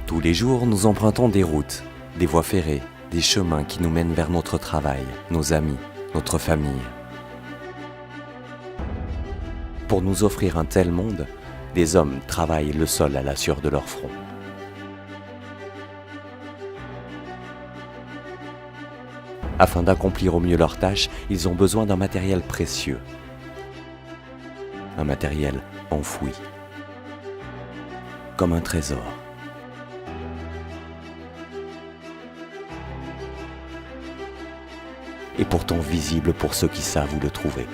Tous les jours, nous empruntons des routes, des voies ferrées, des chemins qui nous mènent vers notre travail, nos amis, notre famille. Pour nous offrir un tel monde, des hommes travaillent le sol à la sueur de leur front. Afin d'accomplir au mieux leurs tâches, ils ont besoin d'un matériel précieux. Un matériel enfoui. Comme un trésor. Et pourtant visible pour ceux qui savent où le trouver.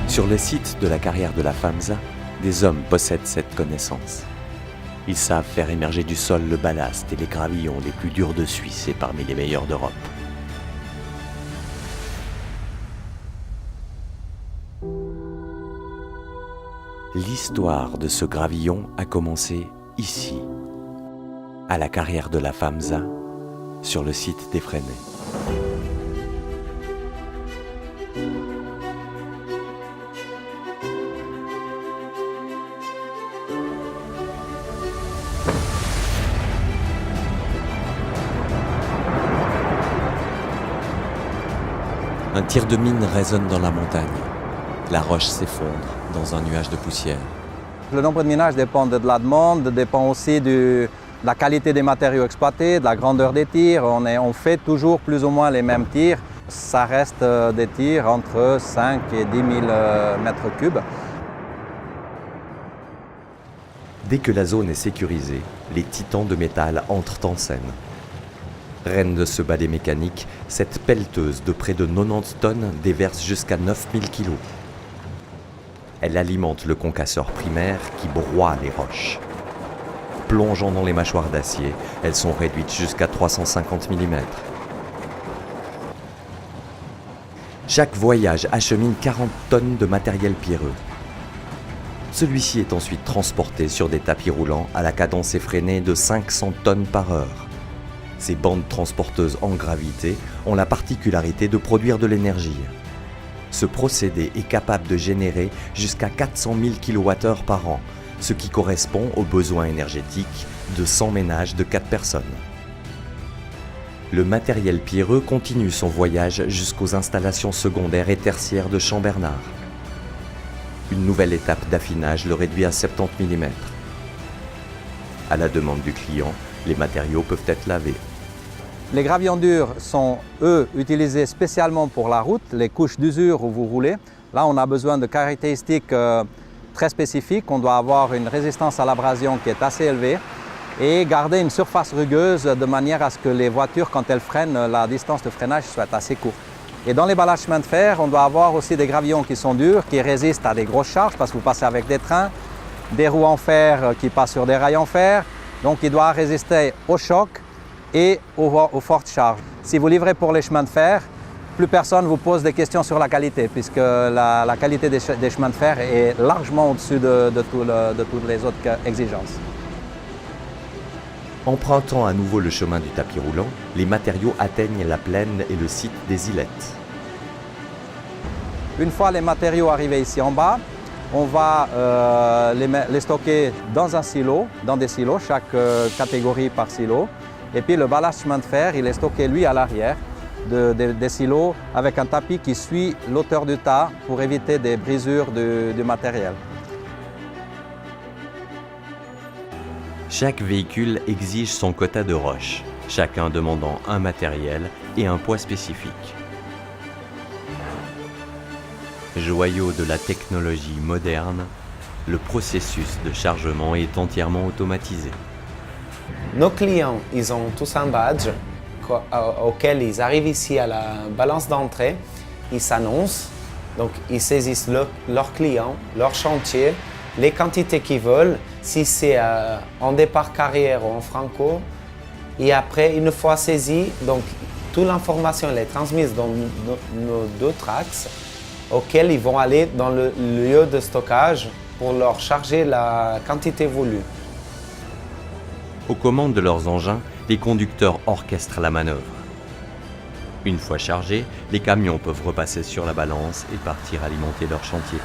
Sur le site de la carrière de la FAMSA, des hommes possèdent cette connaissance. Ils savent faire émerger du sol le ballast et les gravillons les plus durs de Suisse et parmi les meilleurs d'Europe. L'histoire de ce gravillon a commencé ici, à la carrière de la FAMSA, sur le site des Fresnay. Un tir de mine résonne dans la montagne. La roche s'effondre dans un nuage de poussière. Le nombre de minages dépend de la demande, dépend aussi de la qualité des matériaux exploités, de la grandeur des tirs. On fait toujours plus ou moins les mêmes tirs. Ça reste des tirs entre 5 et 10 000 mètres cubes. Dès que la zone est sécurisée, les titans de métal entrent en scène. Reine de ce balai mécanique, cette pelleteuse de près de 90 tonnes déverse jusqu'à 9000 kg. Elle alimente le concasseur primaire qui broie les roches. Plongeant dans les mâchoires d'acier, elles sont réduites jusqu'à 350 mm. Chaque voyage achemine 40 tonnes de matériel pierreux. Celui-ci est ensuite transporté sur des tapis roulants à la cadence effrénée de 500 tonnes par heure. Ces bandes transporteuses en gravité ont la particularité de produire de l'énergie. Ce procédé est capable de générer jusqu'à 400 000 kWh par an, ce qui correspond aux besoins énergétiques de 100 ménages de 4 personnes. Le matériel pierreux continue son voyage jusqu'aux installations secondaires et tertiaires de Champ-Bernard. Une nouvelle étape d'affinage le réduit à 70 mm. À la demande du client, les matériaux peuvent être lavés. Les gravillons durs sont, eux, utilisés spécialement pour la route, les couches d'usure où vous roulez. Là, on a besoin de caractéristiques très spécifiques. On doit avoir une résistance à l'abrasion qui est assez élevée et garder une surface rugueuse de manière à ce que les voitures, quand elles freinent, la distance de freinage soit assez courte. Et dans les ballages chemins de fer, on doit avoir aussi des gravillons qui sont durs, qui résistent à des grosses charges parce que vous passez avec des trains, des roues en fer qui passent sur des rails en fer. Donc, il doit résister au choc et aux fortes charges. Si vous livrez pour les chemins de fer, plus personne vous pose des questions sur la qualité, puisque la qualité des chemins de fer est largement au-dessus de toutes les autres exigences. Empruntant à nouveau le chemin du tapis roulant, les matériaux atteignent la plaine et le site des îlettes. Une fois les matériaux arrivés ici en bas, on va les stocker dans un silo, dans des silos, chaque catégorie par silo. Et puis le ballast chemin de fer, il est stocké lui à l'arrière des silos avec un tapis qui suit l'auteur du tas pour éviter des brisures du matériel. Chaque véhicule exige son quota de roches, chacun demandant un matériel et un poids spécifique. Joyau de la technologie moderne, le processus de chargement est entièrement automatisé. Nos clients, ils ont tous un badge auquel ils arrivent ici à la balance d'entrée, ils s'annoncent, donc ils saisissent leur client, leur chantier, les quantités qu'ils veulent, si c'est en départ carrière ou en franco. Et après, une fois saisi, donc toute l'information est transmise dans nos deux tracks auxquels ils vont aller dans le lieu de stockage pour leur charger la quantité voulue. Aux commandes de leurs engins, les conducteurs orchestrent la manœuvre. Une fois chargés, les camions peuvent repasser sur la balance et partir alimenter leur chantier.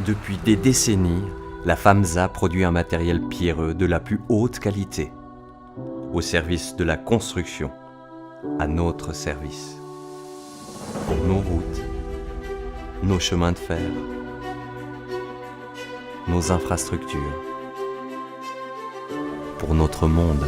Depuis des décennies, la FAMSA produit un matériel pierreux de la plus haute qualité, au service de la construction, à notre service. Pour nos routes, nos chemins de fer, nos infrastructures, pour notre monde.